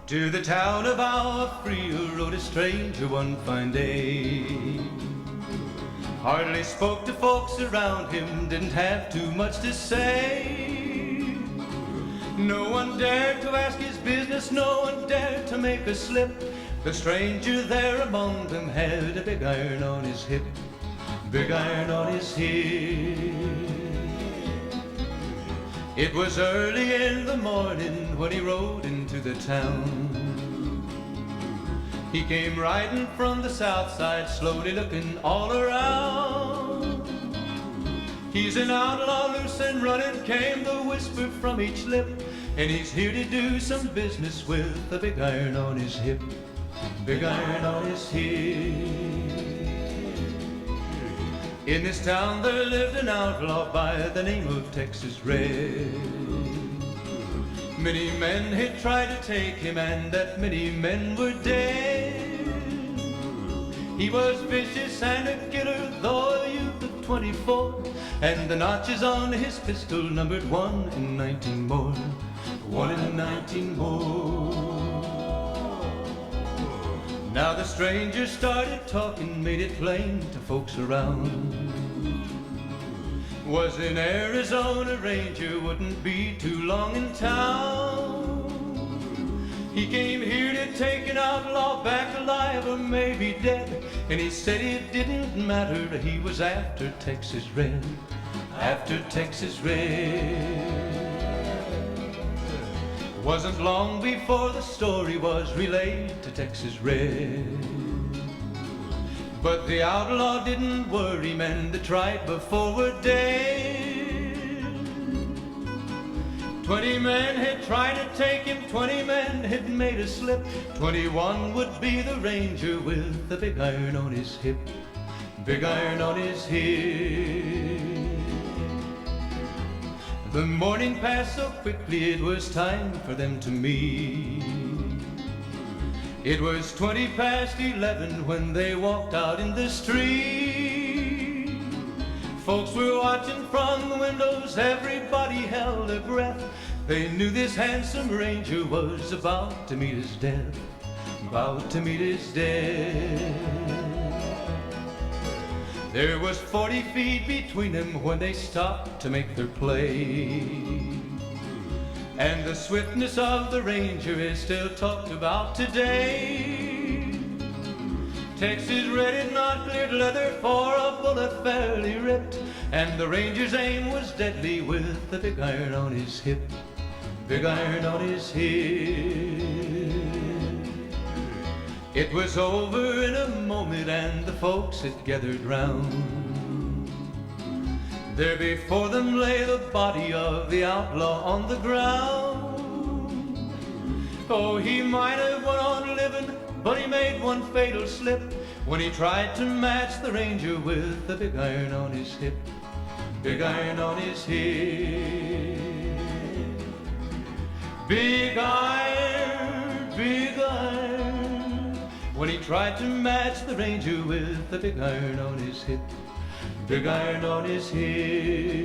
To the town of our free rode a stranger one fine day. Hardly spoke to folks around him, didn't have too much to say. No one dared to ask his business, no one dared to make a slip. The stranger there among them had a big iron on his hip, big iron on his hip. It was early in the morning when he rode into the town. He came riding from the south side, slowly looking all around. He's an outlaw, loose and running, came the whisper from each lip, and he's here to do some business with a big iron on his hip, big iron on his hip. In this town there lived an outlaw by the name of Texas Red. Many men had tried to take him, and that many men were dead. He was vicious and a killer, though a youth of 24, and the notches on his pistol numbered 1 in 19 more, 1 in 19 more. Now the stranger started talking, made it plain to folks around. Was an Arizona ranger, wouldn't be too long in town. He came here to take an outlaw back alive or maybe dead, and he said it didn't matter, he was after Texas Red, after Texas Red. Wasn't long before the story was relayed to Texas Red. But the outlaw didn't worry, men that tried before were dead. 20 men had tried to take him, 20 men had made a slip. 21 would be the ranger with the big iron on his hip, big iron on his hip. The morning passed so quickly, it was time for them to meet. It was 20 past 11 when they walked out in the street. Folks were watching from the windows, everybody held their breath. They knew this handsome ranger was about to meet his death, about to meet his death. There was 40 feet between them when they stopped to make their play. And the swiftness of the ranger is still talked about today. Texas Red had not cleared leather for a bullet fairly ripped, and the ranger's aim was deadly with the big iron on his hip, big iron on his hip. It was over in a moment and the folks had gathered round. There before them lay the body of the outlaw on the ground. Oh, he might have went on living, but he made one fatal slip when he tried to match the ranger with the big iron on his hip, big iron on his hip. Big iron, big iron, when he tried to match the ranger with the big iron on his hip, big iron on his hip.